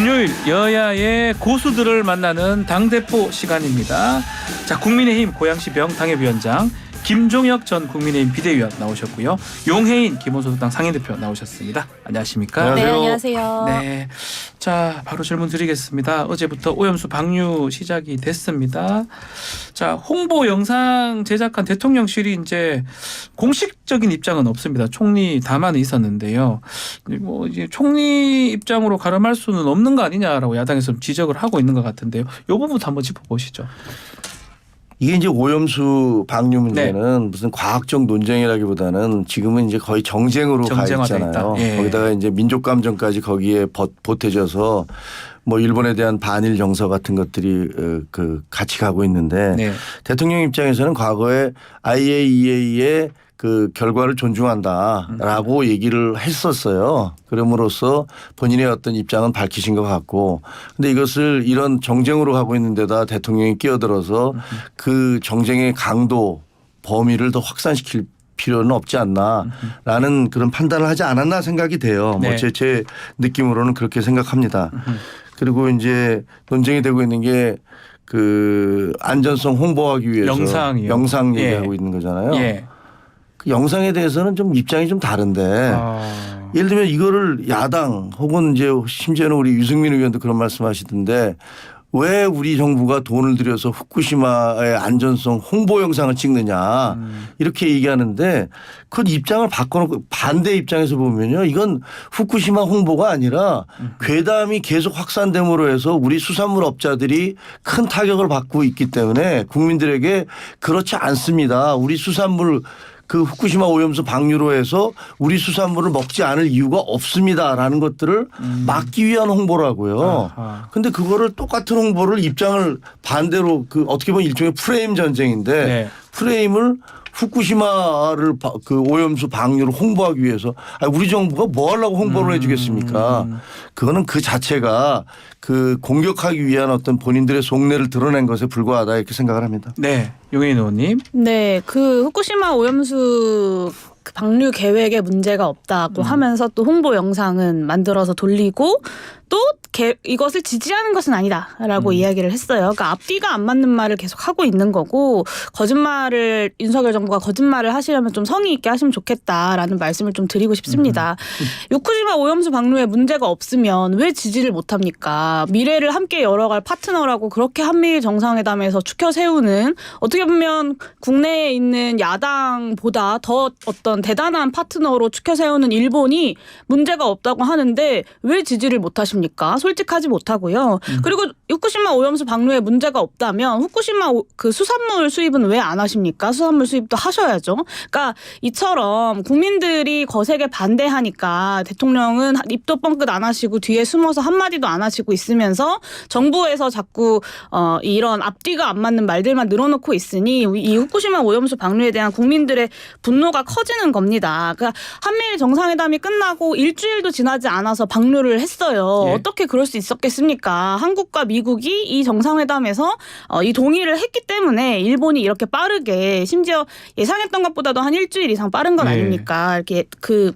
금요일 여야의 고수들을 만나는 당대표 시간입니다. 자, 국민의힘 고양시병 당협위원장 김종혁 전 국민의힘 비대위원 나오셨고요. 용해인 기본소득당 상임대표 나오셨습니다. 안녕하십니까? 네, 안녕하세요. 네, 자 바로 질문 드리겠습니다. 어제부터 오염수 방류 시작이 됐습니다. 자, 홍보 영상 제작한 대통령실이 이제 공식적인 입장은 없습니다. 총리 담화는 있었는데요. 뭐 이제 총리 입장으로 가름할 수는 없는 거 아니냐라고 야당에서 좀 지적을 하고 있는 것 같은데요. 이 부분부터 한번 짚어보시죠. 이게 이제 오염수 방류 문제는 무슨 과학적 논쟁이라기보다는 지금은 이제 거의 정쟁으로 가 있잖아요. 예. 거기다가 이제 민족 감정까지 거기에 보태져서 뭐 일본에 대한 반일 정서 같은 것들이 같이 가고 있는데 네. 대통령 입장에서는 과거에 IAEA의 그 결과를 존중한다라고 얘기를 했었어요. 그럼으로써 본인의 어떤 입장은 밝히신 것 같고, 근데 이것을 이런 정쟁으로 가고 있는 데다 대통령이 끼어들어서 그 정쟁의 강도 범위를 더 확산시킬 필요는 없지 않나라는 그런 판단을 하지 않았나 생각이 돼요. 네. 뭐 제 느낌으로는 그렇게 생각합니다. 그리고 이제 논쟁이 되고 있는 게 그 안전성 홍보하기 위해서 영상 얘기하고 있는 거잖아요. 예. 그 영상에 대해서는 좀 입장이 좀 다른데 예를 들면 이거를 야당 혹은 이제 심지어는 우리 유승민 의원도 그런 말씀하시던데 왜 우리 정부가 돈을 들여서 후쿠시마의 안전성 홍보 영상을 찍느냐 이렇게 얘기하는데 그 입장을 바꿔놓고 반대 입장에서 보면요. 이건 후쿠시마 홍보가 아니라 괴담이 계속 확산됨으로 해서 우리 수산물 업자들이 큰 타격을 받고 있기 때문에 국민들에게 그렇지 않습니다. 우리 수산물 그 후쿠시마 오염수 방류로 해서 우리 수산물을 먹지 않을 이유가 없습니다라는 것들을 막기 위한 홍보라고요. 그런데 그거를 똑같은 홍보를 입장을 반대로 그 어떻게 보면 일종의 프레임 전쟁인데 네. 프레임을 후쿠시마를 그 오염수 방류를 홍보하기 위해서 우리 정부가 뭐 하려고 홍보를 해 주겠습니까? 그거는 그 자체가 그 공격하기 위한 어떤 본인들의 속내를 드러낸 것에 불과하다 이렇게 생각을 합니다. 네, 용해인 의원님. 네, 그 후쿠시마 오염수 그 방류 계획에 문제가 없다고 하면서 또 홍보 영상은 만들어서 돌리고 또 이것을 지지하는 것은 아니다라고 이야기를 했어요. 그러니까 앞뒤가 안 맞는 말을 계속 하고 있는 거고 거짓말을 윤석열 정부가 거짓말을 하시려면 좀 성의 있게 하시면 좋겠다라는 말씀을 좀 드리고 싶습니다. 후쿠시마 오염수 방류에 문제가 없으면 왜 지지를 못합니까? 미래를 함께 열어갈 파트너라고 그렇게 한미일 정상회담에서 추켜 세우는 어떻게 보면 국내에 있는 야당보다 더 어떤 대단한 파트너로 추켜 세우는 일본이 문제가 없다고 하는데 왜 지지를 못하십니까? 솔직하지 못하고요. 그리고 후쿠시마 오염수 방류에 문제가 없다면 후쿠시마 그 수산물 수입은 왜 안 하십니까? 수산물 수입도 하셔야죠. 그러니까 이처럼 국민들이 거세게 반대하니까 대통령은 입도 뻥끗 안 하시고 뒤에 숨어서 한마디도 안 하시고 있으면서 정부에서 자꾸 이런 앞뒤가 안 맞는 말들만 늘어놓고 있으니 이 후쿠시마 오염수 방류에 대한 국민들의 분노가 커지는 겁니다. 그러니까 한미일 정상회담이 끝나고 일주일도 지나지 않아서 방류를 했어요. 예. 어떻게 그럴 수 있었겠습니까? 한국과 미국이 이 정상회담에서 이 동의를 했기 때문에 일본이 이렇게 빠르게 심지어 예상했던 것보다도 한 일주일 이상 빠른 건 아닙니까? 이렇게 그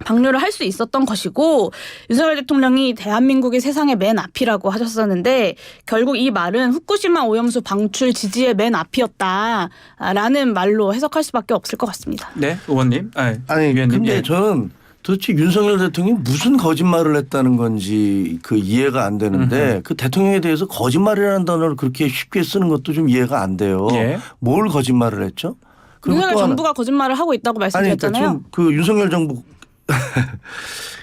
방류를 할 수 있었던 것이고 윤석열 대통령이 대한민국이 세상의 맨 앞이라고 하셨었는데 결국 이 말은 후쿠시마 오염수 방출 지지의 맨 앞이었다라는 말로 해석할 수밖에 없을 것 같습니다. 네, 의원님. 아니 위원님. 근데 예. 저는 도대체 윤석열 대통령이 무슨 거짓말을 했다는 건지 그 이해가 안 되는데 그 대통령에 대해서 거짓말이라는 단어를 그렇게 쉽게 쓰는 것도 좀 이해가 안 돼요. 예. 뭘 거짓말을 했죠? 그리고 윤석열 또 하나- 정부가 거짓말을 하고 있다고 말씀드렸잖아요. 아니, 그러니까 지금 그 윤석열 정부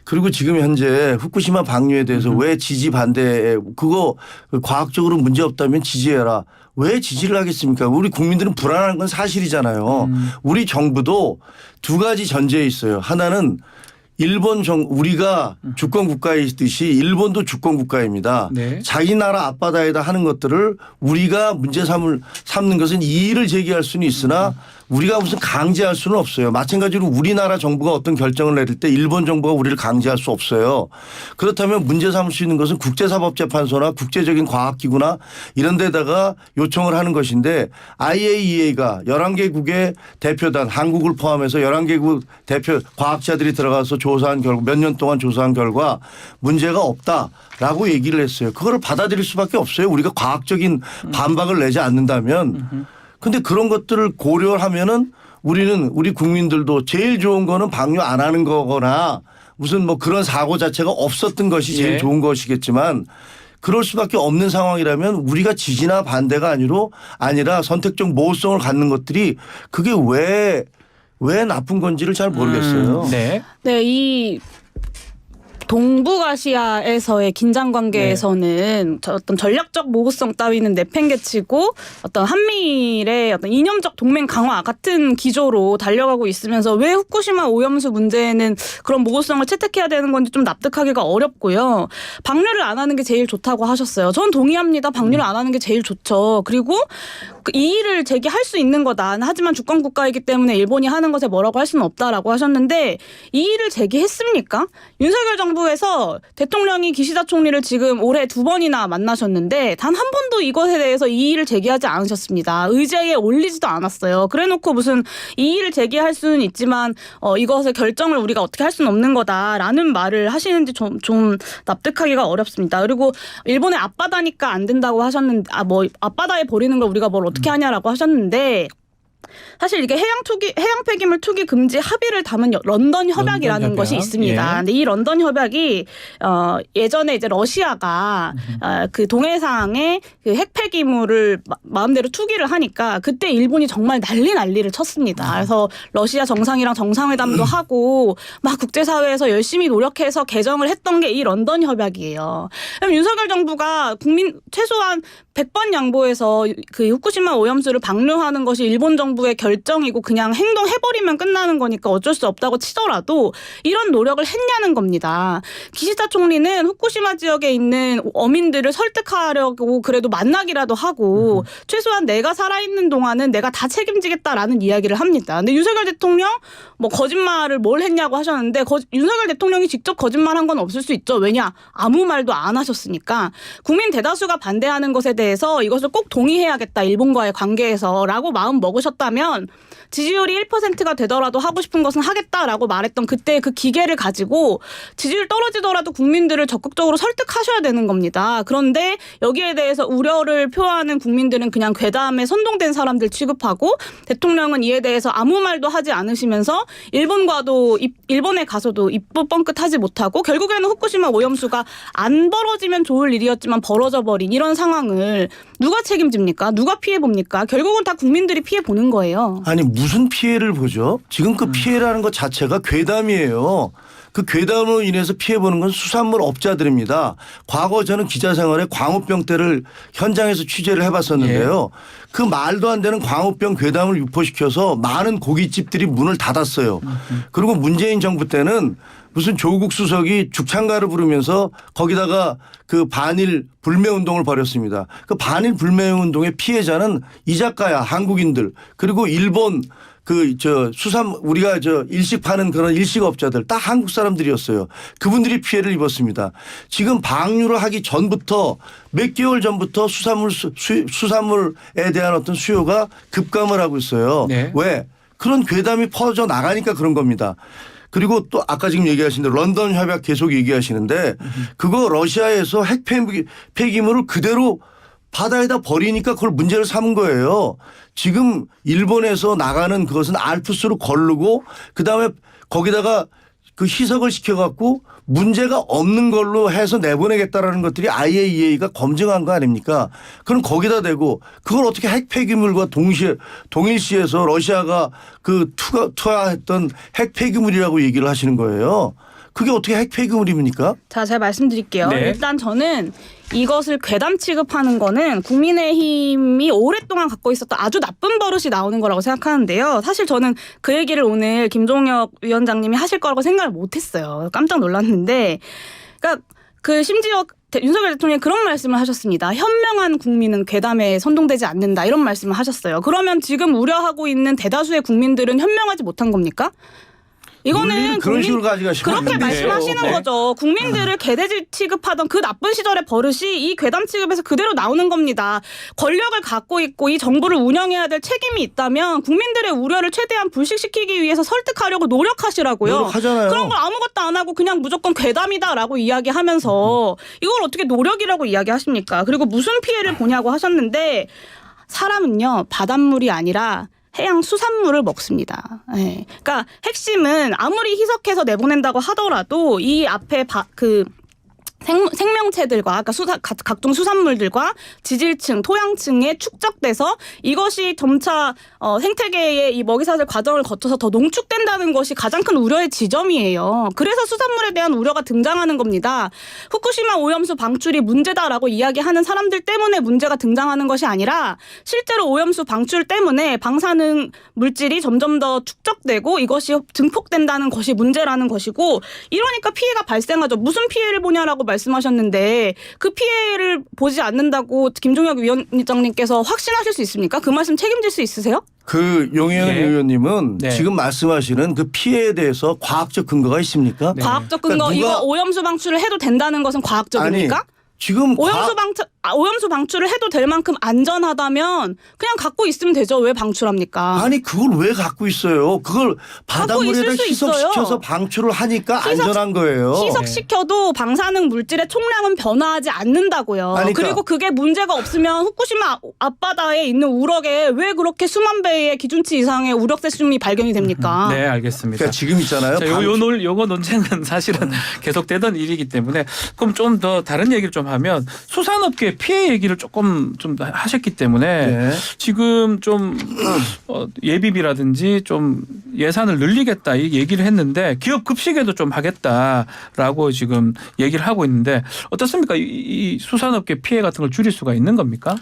그리고 지금 현재 후쿠시마 방류에 대해서 왜 지지 반대에 그거 과학적으로 문제 없다면 지지해라. 왜 지지를 하겠습니까? 우리 국민들은 불안한 건 사실이잖아요. 우리 정부도 두 가지 전제에 있어요. 하나는 우리가 주권 국가에 있듯이 일본도 주권 국가입니다. 네. 자기 나라 앞바다에다 하는 것들을 우리가 문제 삼는 것은 이의를 제기할 수는 있으나 우리가 무슨 강제할 수는 없어요. 마찬가지로 우리나라 정부가 어떤 결정을 내릴 때 일본 정부가 우리를 강제할 수 없어요. 그렇다면 문제 삼을 수 있는 것은 국제사법재판소나 국제적인 과학기구나 이런 데다가 요청을 하는 것인데 IAEA가 11개국의 대표단 한국을 포함해서 11개국 대표 과학자들이 들어가서 조사한 결과 몇 년 동안 조사한 결과 문제가 없다라고 얘기를 했어요. 그거를 받아들일 수밖에 없어요. 우리가 과학적인 반박을 내지 않는다면. 근데 그런 것들을 고려하면은 우리 국민들도 제일 좋은 거는 방류 안 하는 거거나 무슨 뭐 그런 사고 자체가 없었던 것이 제일 예. 좋은 것이겠지만 그럴 수밖에 없는 상황이라면 우리가 지지나 반대가 아니라 선택적 모호성을 갖는 것들이 그게 왜 나쁜 건지를 잘 모르겠어요. 네. 네, 이 동북아시아에서의 긴장 관계에서는 어떤 전략적 모호성 따위는 내팽개치고 어떤 한미일의 어떤 이념적 동맹 강화 같은 기조로 달려가고 있으면서 왜 후쿠시마 오염수 문제에는 그런 모호성을 채택해야 되는 건지 좀 납득하기가 어렵고요. 방류를 안 하는 게 제일 좋다고 하셨어요. 전 동의합니다. 방류를 안 하는 게 제일 좋죠. 그리고 이의를 제기할 수 있는 거다. 하지만 주권 국가이기 때문에 일본이 하는 것에 뭐라고 할 수는 없다라고 하셨는데 이의를 제기했습니까? 윤석열 정부에서 대통령이 기시다 총리를 지금 올해 2번이나 만나셨는데 단 한 번도 이것에 대해서 이의를 제기하지 않으셨습니다. 의제에 올리지도 않았어요. 그래놓고 무슨 이의를 제기할 수는 있지만 이것의 결정을 우리가 어떻게 할 수는 없는 거다라는 말을 하시는지 좀 납득하기가 어렵습니다. 그리고 일본의 앞바다니까 안 된다고 하셨는데 앞바다에 버리는 걸 우리가 뭘 어떻게 하냐라고 하셨는데 사실 이게 해양 폐기물 투기 금지 합의를 담은 런던 협약이라는 협약. 것이 있습니다. 예. 근데 이 런던 협약이 예전에 이제 러시아가 그 동해상에 그 핵 폐기물을 마음대로 투기를 하니까 그때 일본이 정말 난리를 쳤습니다. 그래서 러시아 정상이랑 정상회담도 하고 막 국제사회에서 열심히 노력해서 개정을 했던 게 이 런던 협약이에요. 그럼 윤석열 정부가 최소한 100번 양보해서 그 후쿠시마 오염수를 방류하는 것이 일본 정부의 결정이고 그냥 행동해버리면 끝나는 거니까 어쩔 수 없다고 치더라도 이런 노력을 했냐는 겁니다. 기시다 총리는 후쿠시마 지역에 있는 어민들을 설득하려고 그래도 만나기라도 하고 최소한 내가 살아있는 동안은 내가 다 책임지겠다라는 이야기를 합니다. 근데 윤석열 대통령 뭐 거짓말을 뭘 했냐고 하셨는데 윤석열 대통령이 직접 거짓말한 건 없을 수 있죠. 왜냐? 아무 말도 안 하셨으니까. 국민 대다수가 반대하는 것에 대해서 이것을 꼭 동의해야겠다. 일본과의 관계에서라고 마음 먹으셨다면 지지율이 1%가 되더라도 하고 싶은 것은 하겠다라고 말했던 그때 그 기계를 가지고 지지율 떨어지더라도 국민들을 적극적으로 설득하셔야 되는 겁니다. 그런데 여기에 대해서 우려를 표하는 국민들은 그냥 괴담에 선동된 사람들 취급하고 대통령은 이에 대해서 아무 말도 하지 않으시면서 일본에 가서도 입도 뻥끗하지 못하고 결국에는 후쿠시마 오염수가 안 벌어지면 좋을 일이었지만 벌어져 버린 이런 상황을 누가 책임집니까? 누가 피해 봅니까? 결국은 다 국민들이 피해 보는 거예요. 아니 무슨 피해를 보죠? 지금 그 피해라는 것 자체가 괴담이에요. 그 괴담으로 인해서 피해보는 건 수산물 업자들입니다. 과거 저는 기자 생활에 광우병 때를 현장에서 취재를 해봤었는데요. 그 말도 안 되는 광우병 괴담을 유포시켜서 많은 고깃집들이 문을 닫았어요. 그리고 문재인 정부 때는 무슨 조국 수석이 죽창가를 부르면서 거기다가 그 반일 불매 운동을 벌였습니다. 그 반일 불매 운동의 피해자는 이 작가야 한국인들 그리고 일본 우리가 일식 파는 그런 일식업자들 딱 한국 사람들이었어요. 그분들이 피해를 입었습니다. 지금 방류를 하기 전부터 몇 개월 전부터 수산물에 대한 어떤 수요가 급감을 하고 있어요. 네. 왜? 그런 괴담이 퍼져 나가니까 그런 겁니다. 그리고 또 아까 지금 얘기하신 대로 런던 협약 계속 얘기하시는데 그거 러시아에서 핵 폐기물을 그대로 바다에다 버리니까 그걸 문제를 삼은 거예요. 지금 일본에서 나가는 그것은 알프스로 거르고 그다음에 거기다가 그 희석을 시켜갖고 문제가 없는 걸로 해서 내보내겠다라는 것들이 IAEA가 검증한 거 아닙니까? 그럼 거기다 대고 그걸 어떻게 핵 폐기물과 동일시해서 러시아가 그 투하했던 핵 폐기물이라고 얘기를 하시는 거예요. 그게 어떻게 핵 폐기물입니까? 자, 제가 말씀드릴게요. 네. 일단 저는 이것을 괴담 취급하는 거는 국민의힘이 오랫동안 갖고 있었던 아주 나쁜 버릇이 나오는 거라고 생각하는데요. 사실 저는 그 얘기를 오늘 김종혁 위원장님이 하실 거라고 생각을 못했어요. 깜짝 놀랐는데, 그러니까 심지어 윤석열 대통령이 그런 말씀을 하셨습니다. 현명한 국민은 괴담에 선동되지 않는다 이런 말씀을 하셨어요. 그러면 지금 우려하고 있는 대다수의 국민들은 현명하지 못한 겁니까? 이거는 그런 식으로 가져가시면 그렇게 안 돼요. 말씀하시는 네. 거죠. 국민들을 개돼지 취급하던 그 나쁜 시절의 버릇이 이 괴담 취급에서 그대로 나오는 겁니다. 권력을 갖고 있고 이 정부를 운영해야 될 책임이 있다면 국민들의 우려를 최대한 불식시키기 위해서 설득하려고 노력하시라고요. 노력하잖아요. 그런 걸 아무것도 안 하고 그냥 무조건 괴담이다라고 이야기하면서 이걸 어떻게 노력이라고 이야기하십니까? 그리고 무슨 피해를 보냐고 하셨는데 사람은요 바닷물이 아니라 해양 수산물을 먹습니다. 네. 그러니까 핵심은 아무리 희석해서 내보낸다고 하더라도 이 앞에 생명체들과 그러니까 각종 수산물들과 지질층, 토양층에 축적돼서 이것이 점차 생태계의 이 먹이사슬 과정을 거쳐서 더 농축된다는 것이 가장 큰 우려의 지점이에요. 그래서 수산물에 대한 우려가 등장하는 겁니다. 후쿠시마 오염수 방출이 문제다라고 이야기하는 사람들 때문에 문제가 등장하는 것이 아니라 실제로 오염수 방출 때문에 방사능 물질이 점점 더 축적되고 이것이 증폭된다는 것이 문제라는 것이고 이러니까 피해가 발생하죠. 무슨 피해를 보냐라고 말씀하셨는데 그 피해를 보지 않는다고 김종혁 위원장님께서 확신하실 수 있습니까? 그 말씀 책임질 수 있으세요? 그 용혜연 네. 의원님은 네. 지금 말씀하시는 그 피해에 대해서 과학적 근거가 있습니까? 네. 과학적 근거 그러니까 이거 오염수 방출을 해도 된다는 것은 과학적입니까? 아니, 지금 오염수 방출을 해도 될 만큼 안전하다면 그냥 갖고 있으면 되죠. 왜 방출합니까? 아니 그걸 왜 갖고 있어요? 그걸 바닷물에다 있을 수 희석시켜서 있어요. 방출을 하니까 희석- 안전한 거예요. 희석시켜도 방사능 물질의 총량은 변화하지 않는다고요. 아니, 그러니까. 그리고 그게 문제가 없으면 후쿠시마 앞바다에 있는 우럭에 왜 그렇게 수만 배의 기준치 이상의 우럭 세슘이 발견이 됩니까? 네, 알겠습니다. 그러니까 지금 있잖아요. 자, 요거 논쟁은 사실은 계속되던 일이기 때문에 그럼 좀 더 다른 얘기를 좀 하면 수산업계 피해 얘기를 조금 좀 하셨기 때문에 네. 지금 좀 예비비라든지 좀 예산을 늘리겠다 이 얘기를 했는데 기업 급식에도 좀 하겠다라고 지금 얘기를 하고 있는데 어떻습니까? 이 수산업계 피해 같은 걸 줄일 수가 있는 겁니까?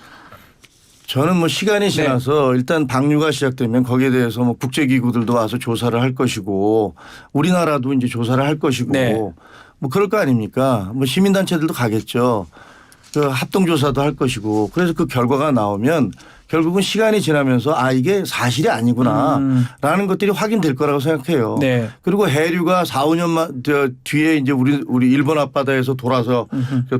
저는 뭐 시간이 지나서 일단 방류가 시작되면 거기에 대해서 뭐 국제기구들도 와서 조사를 할 것이고 우리나라도 이제 조사를 할 것이고 네. 뭐 그럴 거 아닙니까? 뭐 시민단체들도 가겠죠. 그 합동조사도 할 것이고 그래서 그 결과가 나오면 결국은 시간이 지나면서 아 이게 사실이 아니구나라는 것들이 확인될 거라고 생각해요. 네. 그리고 해류가 4, 5년 뒤에 이제 우리 일본 앞바다에서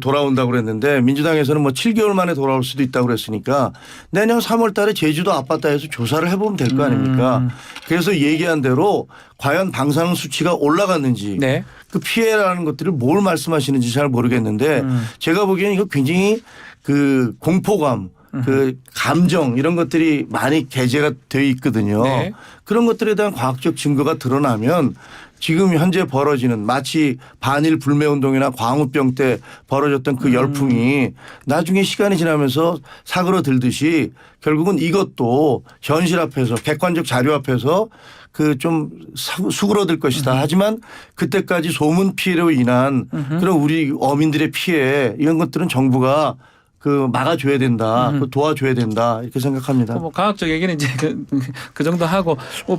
돌아온다고 그랬는데 민주당에서는 뭐 7개월 만에 돌아올 수도 있다고 그랬으니까 내년 3월 달에 제주도 앞바다에서 조사를 해보면 될 거 아닙니까? 그래서 얘기한 대로 과연 방사능 수치가 올라갔는지 네. 그 피해라는 것들을 뭘 말씀하시는지 잘 모르겠는데 제가 보기에는 이거 굉장히 그 공포감 그 감정 이런 것들이 많이 게재가 되어 있거든요. 네. 그런 것들에 대한 과학적 증거가 드러나면 지금 현재 벌어지는 마치 반일 불매운동이나 광우병 때 벌어졌던 그 열풍이 나중에 시간이 지나면서 사그러들듯이 결국은 이것도 현실 앞에서 객관적 자료 앞에서 그 좀 수그러들 것이다. 하지만 그때까지 소문 피해로 인한 그런 우리 어민들의 피해 이런 것들은 정부가 그 막아줘야 된다, 그 도와줘야 된다 이렇게 생각합니다. 뭐 과학적 얘기는 이제 그 정도 하고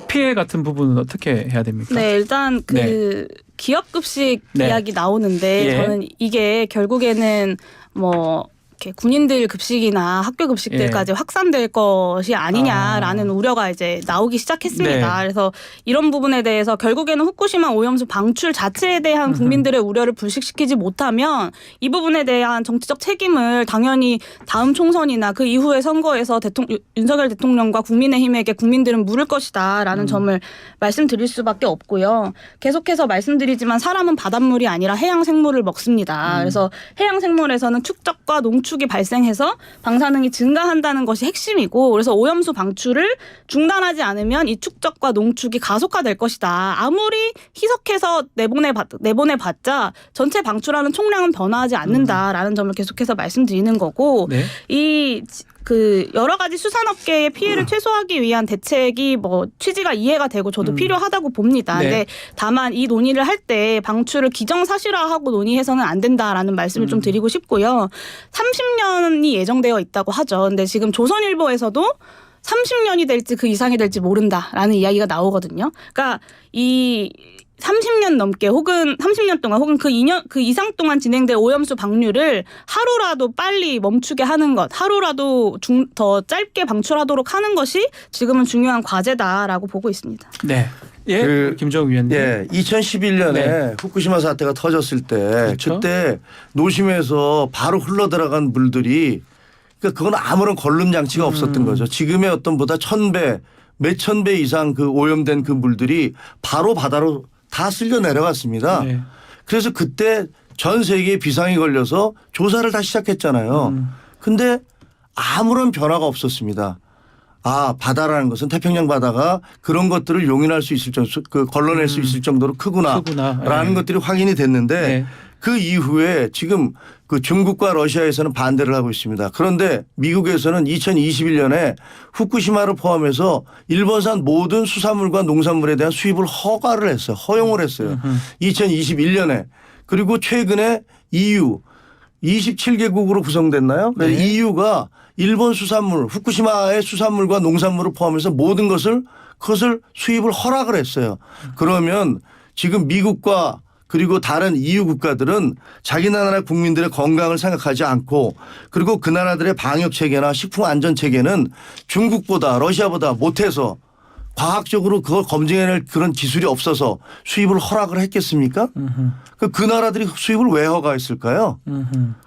피해 같은 부분은 어떻게 해야 됩니까? 네, 일단 그 네. 기업급식 네. 이야기 나오는데 예. 저는 이게 결국에는 뭐 이렇게 군인들 급식이나 학교 급식들까지 확산될 것이 아니냐라는 우려가 이제 나오기 시작했습니다. 네. 그래서 이런 부분에 대해서 결국에는 후쿠시마 오염수 방출 자체에 대한 국민들의 우려를 불식시키지 못하면 이 부분에 대한 정치적 책임을 당연히 다음 총선이나 그 이후의 선거에서 윤석열 대통령과 국민의힘에게 국민들은 물을 것이다라는 점을 말씀드릴 수밖에 없고요. 계속해서 말씀드리지만 사람은 바닷물이 아니라 해양 생물을 먹습니다. 그래서 해양 생물에서는 축적과 농축이 발생해서 방사능이 증가한다는 것이 핵심이고 그래서 오염수 방출을 중단하지 않으면 이 축적과 농축이 가속화될 것이다. 아무리 희석해서 내보내봤자 전체 방출하는 총량은 변화하지 않는다라는 점을 계속해서 말씀드리는 거고 네. 그 여러 가지 수산업계의 피해를 최소화하기 위한 대책이 뭐 취지가 이해가 되고 저도 필요하다고 봅니다. 네. 근데 다만 이 논의를 할 때 방출을 기정사실화하고 논의해서는 안 된다라는 말씀을 좀 드리고 싶고요. 30년이 예정되어 있다고 하죠. 근데 지금 조선일보에서도 30년이 될지 그 이상이 될지 모른다라는 이야기가 나오거든요. 그러니까 이 30년 넘게 혹은 30년 동안 혹은 그 2년 그 이상 동안 진행된 오염수 방류를 하루라도 빨리 멈추게 하는 것, 하루라도 더 짧게 방출하도록 하는 것이 지금은 중요한 과제다라고 보고 있습니다. 네. 예, 김정우 위원님. 예, 2011년에 네. 후쿠시마 사태가 터졌을 때 그렇죠. 그때 노심에서 바로 흘러 들어간 물들이 그러니까 그건 아무런 걸름 장치가 없었던 거죠. 지금의 어떤 보다 1000배, 몇천 배 이상 그 오염된 그 물들이 바로 바다로 다 쓸려 내려갔습니다. 네. 그래서 그때 전 세계에 비상이 걸려서 조사를 다 시작했잖아요. 근데 아무런 변화가 없었습니다. 아, 바다라는 것은 태평양 바다가 그런 것들을 용인할 수 있을 정도, 걸러낼 수 있을 정도로 크구나라는 네. 것들이 확인이 됐는데 네. 그 이후에 지금 그 중국과 러시아에서는 반대를 하고 있습니다. 그런데 미국에서는 2021년에 후쿠시마를 포함해서 일본산 모든 수산물과 농산물에 대한 수입을 허가를 했어요. 허용을 했어요. 2021년에. 그리고 최근에 EU 27개국으로 구성됐나요? 네. EU가 일본 수산물, 후쿠시마의 수산물과 농산물을 포함해서 모든 그것을 수입을 허락을 했어요. 그러면 지금 미국과 그리고 다른 EU 국가들은 자기 나라 국민들의 건강을 생각하지 않고 그리고 그 나라들의 방역 체계나 식품 안전 체계는 중국보다 러시아보다 못해서 과학적으로 그걸 검증해낼 그런 기술이 없어서 수입을 허락을 했겠습니까? 그 나라들이 수입을 왜 허가했을까요?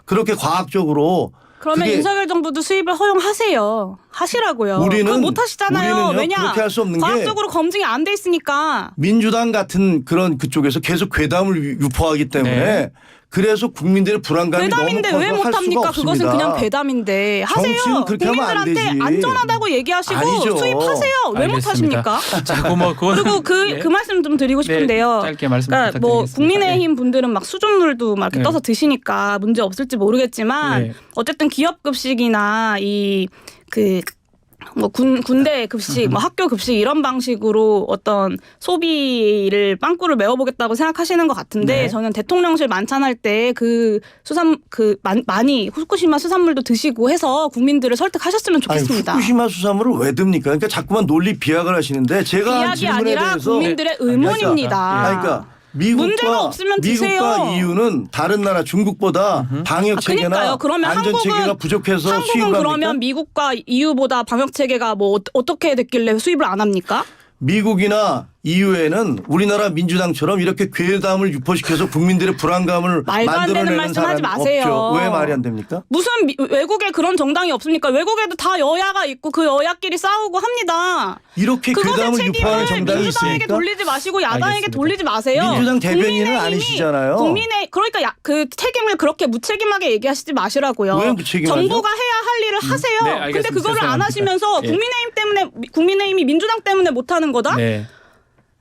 그렇게 과학적으로 그러면 그게 윤석열 정부도 수입을 허용하세요. 하시라고요. 그거 못 하시잖아요. 우리는요, 왜냐? 그렇게 할 수 없는 게 과학적으로 검증이 안 돼 있으니까. 민주당 같은 그런 그쪽에서 계속 괴담을 유포하기 때문에 네. 그래서 국민들의 불안감이 괴담인데 너무 왜 커서 할 수가 못합니까? 그것은 없습니다. 그냥 괴담인데 하세요. 정치는 그렇게 하면 안 국민들한테 되지. 안전하다고 얘기하시고 아니죠. 수입하세요. 왜 알겠습니다. 못하십니까? 자, 그거는 그리고 그 말씀 좀 드리고 싶은데요. 짧게 말씀 그러니까 뭐 부탁드리겠습니다. 국민의힘 분들은 막 수돗물도 막 이렇게 네. 떠서 드시니까 문제 없을지 모르겠지만 네. 어쨌든 기업 급식이나 뭐 군대 급식, 뭐 학교 급식 이런 방식으로 어떤 소비를 빵꾸를 메워보겠다고 생각하시는 것 같은데 네. 저는 대통령실 만찬할 때 많이 후쿠시마 수산물도 드시고 해서 국민들을 설득하셨으면 좋겠습니다. 아니, 후쿠시마 수산물을 왜 듭니까? 그러니까 자꾸만 논리 비약을 하시는데 제가 한 비약이 질문에 아니라 대해서 국민들의 의문입니다. 그러니까 문제가 없으면 드세요. 미국과 EU는 다른 나라 중국보다 방역 체계나 그러니까요. 그러면 안전 체계가 부족해서 한국은 수입을 합니까? 그러면 미국과 EU보다 방역 체계가 뭐 어떻게 됐길래 수입을 안 합니까? 미국이나 EU에는 우리나라 민주당처럼 이렇게 괴담을 유포시켜서 국민들의 불안감을 말도 안 되는 만들어내는 말씀하지 사람이 마세요. 없죠. 왜 말이 안 됩니까? 무슨 외국에 그런 정당이 없습니까? 외국에도 다 여야가 있고 그 여야끼리 싸우고 합니다. 이렇게 그것의 괴담을 유포하는 책임을 정당이 민주당에게 있습니까? 돌리지 마시고 야당에게 알겠습니다. 돌리지 마세요. 민주당 대변인은 국민의힘이- 아니시잖아요. 그러니까 그 책임을 그렇게 무책임하게 얘기하시지 마시라고요. 왜 무책임하죠? 정부가 해야 할 일을 하세요. 네, 근데 알겠습니다. 그거를 안 죄송합니다. 하시면서 예. 국민의힘이 민주당 때문에 못하는 거다? 네.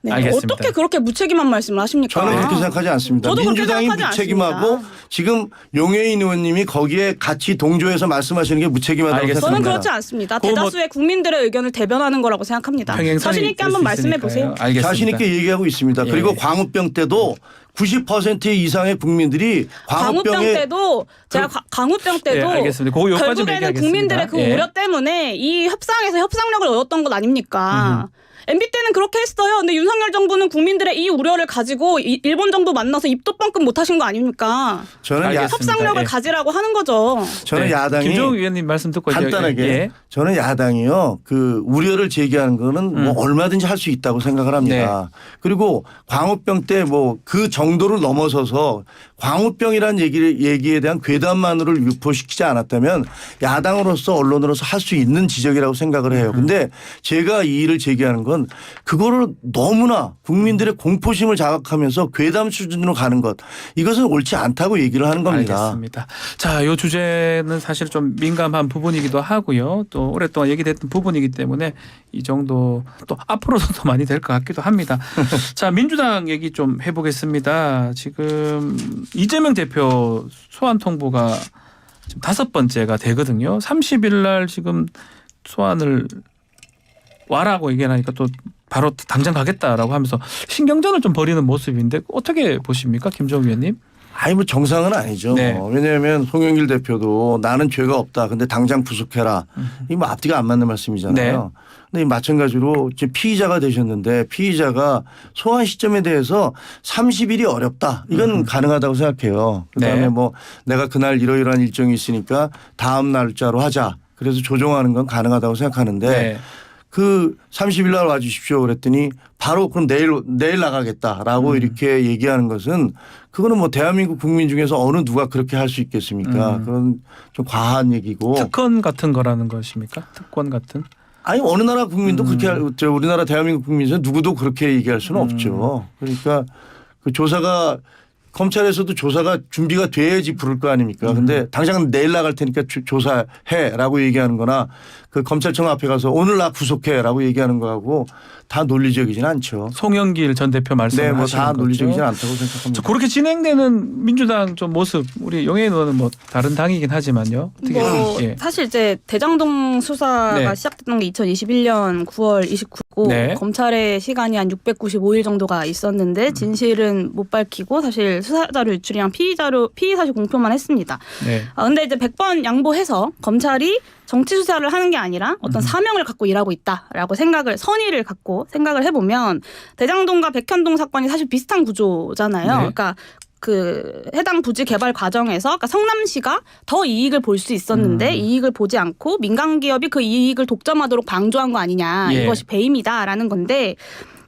네, 알겠습니다. 어떻게 그렇게 무책임한 말씀을 하십니까? 저는 그렇게 생각하지 않습니다. 저도 그렇게 민주당이 생각하지 무책임하고 않습니다. 지금 용해인 의원님이 거기에 같이 동조해서 말씀하시는 게 무책임하다고 알겠습니다. 저는 생각합니다. 그렇지 않습니다. 그거 뭐- 대다수의 국민들의 의견을 대변하는 거라고 생각합니다. 평행선이 자신 있게 한번 될 수 말씀해 있으니까요. 보세요. 알겠습니다. 자신 있게 얘기하고 있습니다. 예. 그리고 광우병 때도 90% 이상의 국민들이 광우병 광우병에 때도 제가 광우병 때도 예, 알겠습니다. 그거 여기까지 결국에는 얘기하겠습니다. 국민들의 그 예. 우려 때문에 이 협상에서 협상력을 얻었던 것 아닙니까? MB 때는 그렇게 했어요. 근데 윤석열 정부는 국민들의 이 우려를 가지고 일본 정부 만나서 입도 뻥끗 못 하신 거 아닙니까? 저는 알겠습니다. 협상력을 예. 가지라고 하는 거죠. 저는 네. 야당이 김정우 위원님 말씀 듣고 이제- 간단하게 예. 저는 야당이요 그 우려를 제기하는 거는 뭐 얼마든지 할 수 있다고 생각을 합니다. 그리고 광우병 때 뭐 그 정도를 넘어서서 광우병이라는 얘기에 대한 괴담만으로 유포시키지 않았다면 야당으로서 언론으로서 할 수 있는 지적이라고 생각을 해요. 근데 제가 이 일을 제기하는 건 그거를 너무나 국민들의 공포심을 자극하면서 괴담 수준으로 가는 것 이것은 옳지 않다고 얘기를 하는 겁니다. 알겠습니다. 자, 이 주제는 사실 좀 민감한 부분이기도 하고요. 또 오랫동안 얘기됐던 부분이기 때문에 이 정도 또 앞으로도 더 많이 될 것 같기도 합니다. 자, 민주당 얘기 좀 해보겠습니다. 지금 이재명 대표 소환 통보가 지금 5번째가 되거든요. 30일 날 지금 소환을 와라고 얘기하니까 또 바로 당장 가겠다라고 하면서 신경전을 좀 벌이는 모습인데 어떻게 보십니까, 김정우 위원님? 아니 뭐 정상은 아니죠. 네. 왜냐하면 송영길 대표도 나는 죄가 없다. 근데 당장 구속해라. 이거 뭐 앞뒤가 안 맞는 말씀이잖아요. 근데 마찬가지로 이제 피의자가 되셨는데 피의자가 소환 시점에 대해서 30일이 어렵다. 이건 가능하다고 생각해요. 그다음에 네. 뭐 내가 그날 이러이러한 일정이 있으니까 다음 날짜로 하자. 그래서 조정하는 건 가능하다고 생각하는데 네. 그 30일 날 와주십시오 그랬더니 바로 그럼 내일 나가겠다라고 이렇게 얘기하는 것은 그거는 뭐 대한민국 국민 중에서 어느 누가 그렇게 할 수 있겠습니까? 그건 좀 과한 얘기고. 특권 같은 거라는 것입니까? 특권 같은? 아니 어느 나라 국민도 그렇게 우리나라 대한민국 국민 중에 누구도 그렇게 얘기할 수는 없죠. 그러니까 그 조사가 검찰에서도 조사가 준비가 돼야지 부를 거 아닙니까? 근데 당장 내일 나갈 테니까 조사해라고 얘기하는 거나 그 검찰청 앞에 가서 오늘 나 구속해라고 얘기하는 거하고 다 논리적이진 않죠. 송영길 전 대표 말씀을 네, 뭐 하시는 다 거죠. 논리적이진 않다고 생각합니다. 그렇게 진행되는 민주당 좀 모습 우리 용혜인 의원은 뭐 다른 당이긴 하지만요. 어떻게 뭐 예. 사실 이제 대장동 수사가 네. 시작됐던 게 2021년 9월 29고 네. 검찰의 시간이 한 695일 정도가 있었는데 진실은 못 밝히고 사실 수사자료 유출이랑 피의 사실 공표만 했습니다. 네. 근데 이제 100번 양보해서 검찰이 정치 수사를 하는 게 아니라 어떤 사명을 갖고 일하고 있다라고 선의를 갖고 생각을 해보면 대장동과 백현동 사건이 사실 비슷한 구조잖아요. 네. 그러니까 그 해당 부지 개발 과정에서 그러니까 성남시가 더 이익을 볼 수 있었는데 이익을 보지 않고 민간 기업이 그 이익을 독점하도록 방조한 거 아니냐. 예. 이것이 배임이다라는 건데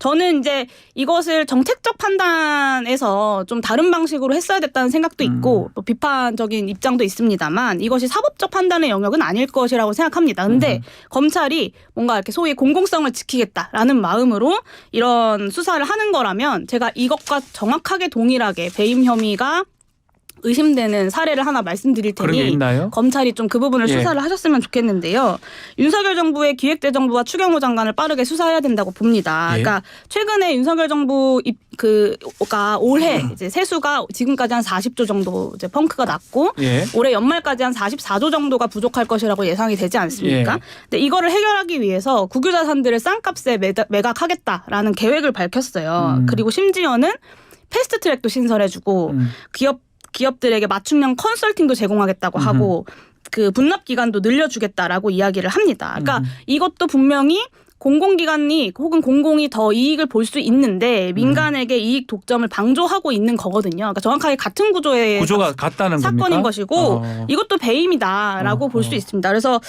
저는 이제 이것을 정책적 판단에서 좀 다른 방식으로 했어야 됐다는 생각도 있고 또 비판적인 입장도 있습니다만 이것이 사법적 판단의 영역은 아닐 것이라고 생각합니다. 근데 검찰이 뭔가 이렇게 소위 공공성을 지키겠다라는 마음으로 이런 수사를 하는 거라면 제가 이것과 정확하게 동일하게 배임 혐의가 의심되는 사례를 하나 말씀드릴 그런 게 테니 있나요? 검찰이 좀 그 부분을 예. 수사를 하셨으면 좋겠는데요. 윤석열 정부의 기획재정부와 추경호 장관을 빠르게 수사해야 된다고 봅니다. 예. 그러니까 최근에 윤석열 정부 그가 올해 이제 세수가 지금까지 한 40조 정도 이제 펑크가 났고 예. 올해 연말까지 한 44조 정도가 부족할 것이라고 예상이 되지 않습니까? 예. 근데 이거를 해결하기 위해서 국유자산들을 싼값에 매각하겠다라는 계획을 밝혔어요. 그리고 심지어는 패스트트랙도 신설해주고 기업들에게 맞춤형 컨설팅도 제공하겠다고 하고 그 분납 기간도 늘려주겠다라고 이야기를 합니다. 그러니까 이것도 분명히 공공기관이 혹은 공공이 더 이익을 볼 수 있는데 민간에게 이익 독점을 방조하고 있는 거거든요. 그러니까 정확하게 같은 구조의 구조가 같다는 사건인 겁니까? 것이고 이것도 배임이다라고 볼 수 있습니다. 그래서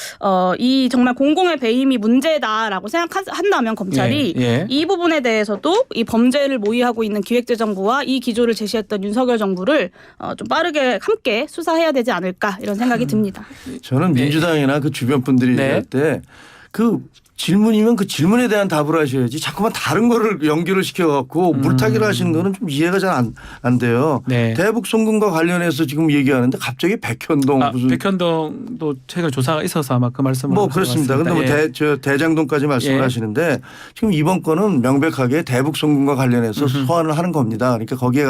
이 정말 공공의 배임이 문제다라고 생각한다면 검찰이 예, 예. 이 부분에 대해서도 이 범죄를 모의하고 있는 기획재정부와 이 기조를 제시했던 윤석열 정부를 좀 빠르게 함께 수사해야 되지 않을까 이런 생각이 듭니다. 저는 민주당이나 그 주변 분들이 네. 얘기할 때 그 질문이면 그 질문에 대한 답을 하셔야지 자꾸만 다른 거를 연결을 시켜갖고 물타기를 하시는 거는 좀 이해가 잘 안 돼요. 네. 대북 송금과 관련해서 지금 얘기하는데 갑자기 백현동 무슨 백현동도 최근 조사가 있어서 아마 그 말씀을 뭐 그렇습니다. 근데 뭐 예. 대장동까지 말씀을 예. 하시는데 지금 이번 건은 명백하게 대북 송금과 관련해서 소환을 하는 겁니다. 그러니까 거기에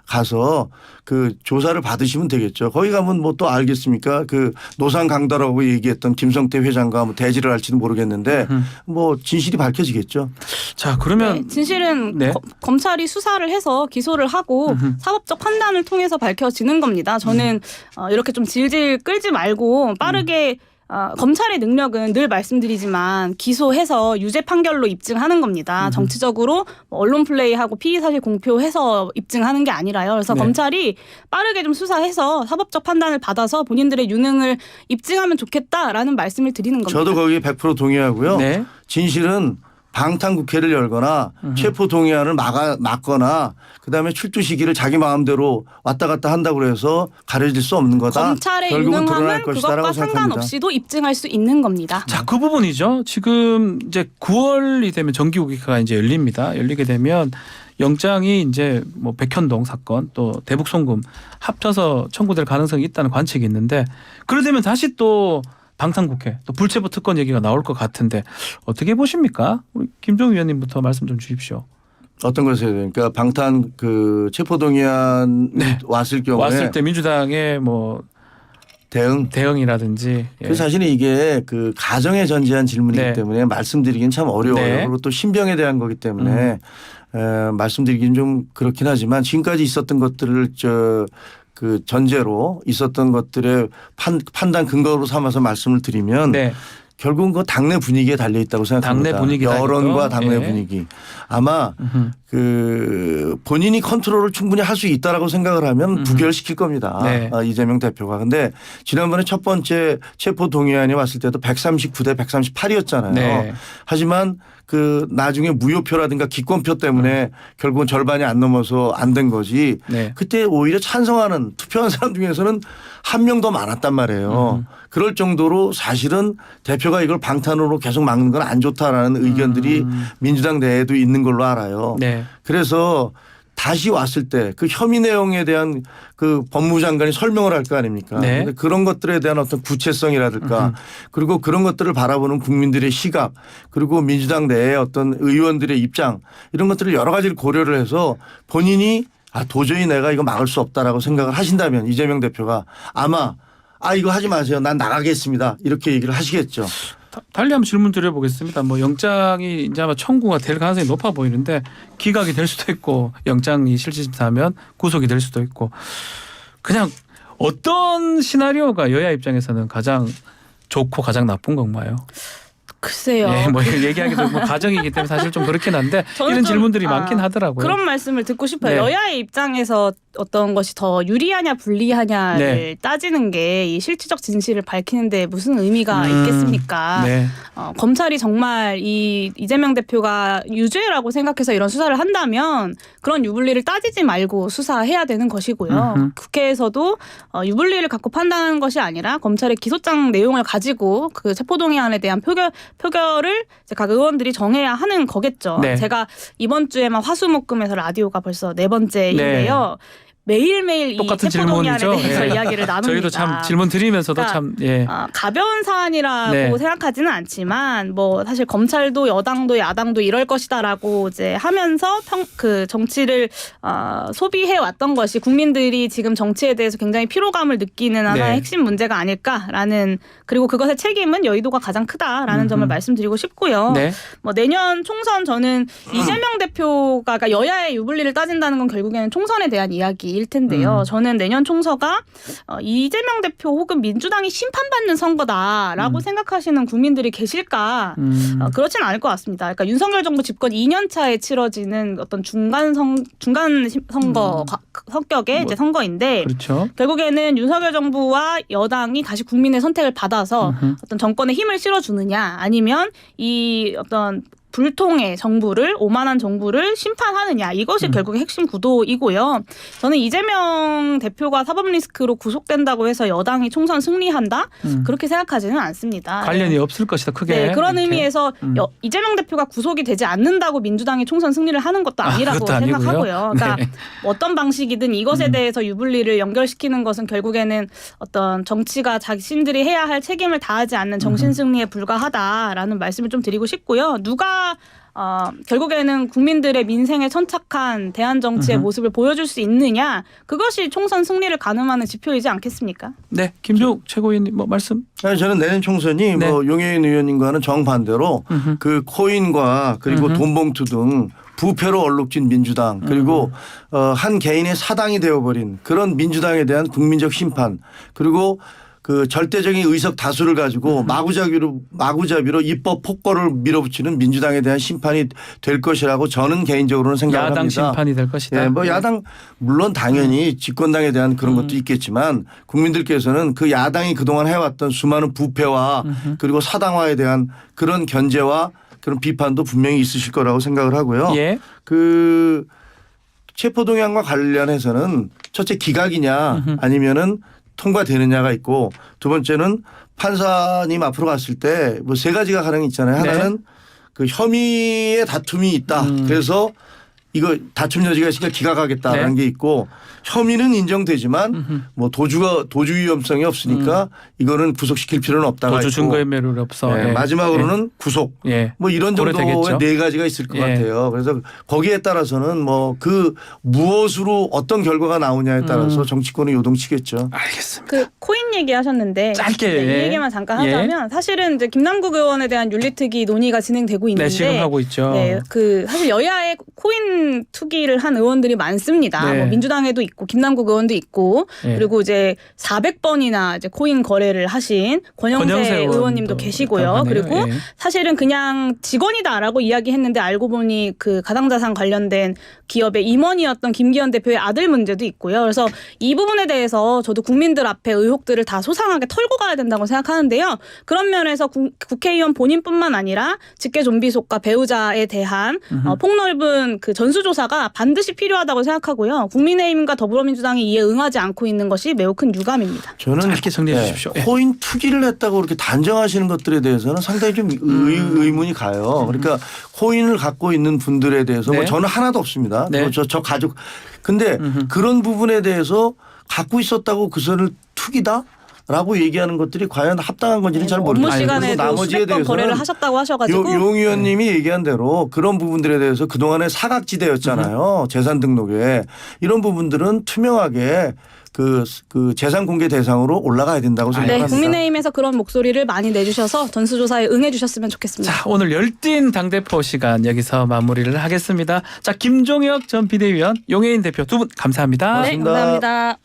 가서 그 조사를 받으시면 되겠죠. 거기 가면 뭐 또 알겠습니까? 그 노상 강도라고 얘기했던 김성태 회장과 뭐 대지를 할지는 모르겠는데 뭐 진실이 밝혀지겠죠. 자 그러면 네, 진실은 네. 검찰이 수사를 해서 기소를 하고 사법적 판단을 통해서 밝혀지는 겁니다. 저는 이렇게 좀 질질 끌지 말고 빠르게 검찰의 능력은 늘 말씀드리지만 기소해서 유죄 판결로 입증하는 겁니다. 정치적으로 뭐 언론 플레이하고 피의 사실 공표해서 입증하는 게 아니라요. 그래서 네. 검찰이 빠르게 좀 수사해서 사법적 판단을 받아서 본인들의 유능을 입증하면 좋겠다라는 말씀을 드리는 겁니다. 저도 거기에 100% 동의하고요. 네. 진실은 방탄국회를 열거나 체포동의안을 막거나 그다음에 출두 시기를 자기 마음대로 왔다 갔다 한다고 해서 가려질 수 없는 거다. 검찰의 결국은 드러날 유능함은 것이다라고 그것과 생각합니다. 상관없이도 입증할 수 있는 겁니다. 자, 그 부분이죠. 지금 이제 9월이 되면 정기국회가 이제 열립니다. 열리게 되면 영장이 이제 뭐 백현동 사건 또 대북 송금 합쳐서 청구될 가능성이 있다는 관측이 있는데 그러려면 다시 또 방탄국회 또 불체포 특권 얘기가 나올 것 같은데 어떻게 보십니까? 우리 김종우 위원님부터 말씀 좀 주십시오. 어떤 것을 해야 됩니까? 방탄 그 체포동의안 네. 왔을 경우에 왔을 때 민주당의 뭐 대응. 대응이라든지 예. 그 사실은 이게 그 가정에 전제한 질문이기 네. 때문에 말씀드리긴 참 어려워요. 네. 그리고 또 신병에 대한 거기 때문에 말씀드리긴 좀 그렇긴 하지만 지금까지 있었던 것들을 그 전제로 있었던 것들의 판단 근거로 삼아서 말씀을 드리면 네. 결국은 그 당내 분위기에 달려 있다고 생각합니다. 당내 분위기다, 여론과 이것도. 당내 예. 분위기. 아마 그 본인이 컨트롤을 충분히 할 수 있다라고 생각을 하면 부결시킬 겁니다. 네. 이재명 대표가. 근데 지난번에 첫 번째 체포 동의안이 왔을 때도 139대 138이었잖아요. 네. 하지만 그 나중에 무효표라든가 기권표 때문에 결국은 절반이 안 넘어서 안 된 거지. 네. 그때 오히려 찬성하는 투표한 사람 중에서는 한 명 더 많았단 말이에요. 그럴 정도로 사실은 대표가 이걸 방탄으로 계속 막는 건 안 좋다라는 의견들이 민주당 내에도 있는 걸로 알아요. 네. 그래서 다시 왔을 때 그 혐의 내용에 대한 그 법무부 장관이 설명을 할 거 아닙니까? 네. 근데 그런 것들에 대한 어떤 구체성이라든가 그리고 그런 것들을 바라보는 국민들의 시각 그리고 민주당 내의 어떤 의원들의 입장 이런 것들을 여러 가지를 고려를 해서 본인이 도저히 내가 이거 막을 수 없다라고 생각을 하신다면 이재명 대표가 아마 이거 하지 마세요. 난 나가겠습니다. 이렇게 얘기를 하시겠죠. 달리 한번 질문 드려보겠습니다. 뭐 영장이 이제 아마 청구가 될 가능성이 높아 보이는데 기각이 될 수도 있고 영장이 실질심사하면 구속이 될 수도 있고 그냥 어떤 시나리오가 여야 입장에서는 가장 좋고 가장 나쁜 건가요? 글쎄요. 예, 뭐 얘기하기도 뭐 가정이기 때문에 사실 좀 그렇긴 한데 저는 이런 좀, 질문들이 많긴 하더라고요. 그런 말씀을 듣고 싶어요. 네. 여야의 입장에서 어떤 것이 더 유리하냐 불리하냐를 네. 따지는 게 이 실질적 진실을 밝히는데 무슨 의미가 있겠습니까? 네. 검찰이 정말 이 이재명 대표가 유죄라고 생각해서 이런 수사를 한다면 그런 유불리를 따지지 말고 수사해야 되는 것이고요. 국회에서도 유불리를 갖고 판단하는 것이 아니라 검찰의 기소장 내용을 가지고 그 체포동의안에 대한 표결을 이제 각 의원들이 정해야 하는 거겠죠. 네. 제가 이번 주에만 화수목금에서 라디오가 벌써 4번째인데요. 매일매일 이 똑같은 체포동의안에 질문이죠. 대해서 예. 이야기를 나눕니다. 저희도 참 질문 드리면서도 그러니까 참 예. 가벼운 사안이라고 네. 생각하지는 않지만 뭐 사실 검찰도 여당도 야당도 이럴 것이다라고 이제 하면서 그 정치를 소비해 왔던 것이 국민들이 지금 정치에 대해서 굉장히 피로감을 느끼는 하나의 네. 핵심 문제가 아닐까라는 그리고 그것의 책임은 여의도가 가장 크다라는 점을 말씀드리고 싶고요. 네. 뭐 내년 총선 저는 이재명 대표가 그러니까 여야의 유불리를 따진다는 건 결국에는 총선에 대한 이야기일 텐데요. 저는 내년 총서가 이재명 대표 혹은 민주당이 심판받는 선거다라고 생각하시는 국민들이 계실까? 그렇지는 않을 것 같습니다. 그러니까 윤석열 정부 집권 2년 차에 치러지는 어떤 중간 선거 성격의 이제 선거인데 그렇죠. 결국에는 윤석열 정부와 여당이 다시 국민의 선택을 받아서 어떤 정권에 힘을 실어주느냐 아니면 이 어떤 불통의 정부를 오만한 정부를 심판하느냐 이것이 결국에 핵심 구도이고요. 저는 이재명 대표가 사법 리스크로 구속된다고 해서 여당이 총선 승리한다 그렇게 생각하지는 않습니다. 관련이 없을 것이다 크게. 네, 그런 이렇게. 의미에서 이재명 대표가 구속이 되지 않는다고 민주당이 총선 승리를 하는 것도 아니라고 그것도 아니고요. 생각하고요. 그러니까 네. 어떤 방식이든 이것에 대해서 유불리를 연결시키는 것은 결국에는 어떤 정치가 자신들이 해야 할 책임을 다하지 않는 정신승리에 불과하다라는 말씀을 좀 드리고 싶고요. 누가 결국에는 국민들의 민생에 천착한 대한 정치의 모습을 보여줄 수 있느냐 그것이 총선 승리를 가늠하는 지표이지 않겠습니까? 네, 김종욱 최고위원님 뭐 말씀. 저는 내년 총선이 네. 뭐 용해인 의원님과는 정반대로 그 코인과 그리고 돈봉투 등 부패로 얼룩진 민주당 그리고 한 개인의 사당이 되어버린 그런 민주당에 대한 국민적 심판 그리고 그 절대적인 의석 다수를 가지고 마구잡이로 입법 폭거를 밀어붙이는 민주당에 대한 심판이 될 것이라고 저는 개인적으로는 생각합니다. 야당 심판이 될 것이다. 네, 뭐 야당 물론 당연히 집권당에 대한 그런 것도 있겠지만 국민들께서는 그 야당이 그동안 해왔던 수많은 부패와 그리고 사당화에 대한 그런 견제와 그런 비판도 분명히 있으실 거라고 생각을 하고요. 예. 그 체포동의안과 관련해서는 첫째 기각이냐 아니면은 통과되느냐가 있고 두 번째는 판사님 앞으로 갔을 때 뭐 세 가지가 가능이 있잖아요. 하나는 그 혐의의 다툼이 있다. 그래서 이거 다툼 여지가 있으니까 기각하겠다라는 게 있고 혐의는 인정되지만 뭐 도주 위험성이 없으니까 이거는 구속시킬 필요는 없다가 도주 있고 증거인멸이 없어. 네, 예. 마지막으로는 구속. 예. 뭐 이런 정도의 고려되겠죠. 네 가지가 있을 것 예. 같아요. 그래서 거기에 따라서는 뭐 그 무엇으로 어떤 결과가 나오냐에 따라서 정치권은 요동치겠죠. 알겠습니다. 그 코인 얘기하셨는데 짧게. 네, 이 얘기만 잠깐 예. 하자면 사실은 이제 김남국 의원에 대한 윤리특위 논의가 진행되고 있는데 네, 지금 하고 있죠. 네, 그 사실 여야의 코인 코인 투기를 한 의원들이 많습니다. 네. 뭐 민주당에도 있고 김남국 의원도 있고 네. 그리고 이제 400번이나 이제 코인 거래를 하신 권영세 의원님도 계시고요. 있다고 하네요. 그리고 예. 사실은 그냥 직원이다라고 이야기했는데 알고 보니 그 가상자산 관련된 기업의 임원이었던 김기현 대표의 아들 문제도 있고요. 그래서 이 부분에 대해서 저도 국민들 앞에 의혹들을 다 소상하게 털고 가야 된다고 생각하는데요. 그런 면에서 국회의원 본인뿐만 아니라 직계 좀비 속과 배우자에 대한 폭넓은 그 전수조사가 반드시 필요하다고 생각하고요. 국민의힘과 더불어민주당이 이에 응하지 않고 있는 것이 매우 큰 유감입니다. 저는 짧게 정리해 주십시오. 예. 코인 투기를 했다고 그렇게 단정하시는 것들에 대해서는 상당히 좀 의문이 가요. 그러니까 코인을 갖고 있는 분들에 대해서 네. 뭐 저는 하나도 없습니다. 네. 저 가족. 근데 그런 부분에 대해서 갖고 있었다고 그것을 투기다? 라고 얘기하는 것들이 과연 합당한 건지는 잘 업무 모르겠어요. 시간에도 수백 번 거래를 하셨다고 하셔가지고 용 의원님이 얘기한 대로 그런 부분들에 대해서 그동안의 사각지대였잖아요. 재산 등록에. 이런 부분들은 투명하게 그 재산 공개 대상으로 올라가야 된다고 네, 생각합니다. 국민의힘에서 그런 목소리를 많이 내주셔서 전수조사에 응해주셨으면 좋겠습니다. 자, 오늘 열띤 당대표 시간 여기서 마무리를 하겠습니다. 자, 김종혁 전 비대위원, 용해인 대표 두 분 감사합니다. 네, 고맙습니다. 감사합니다.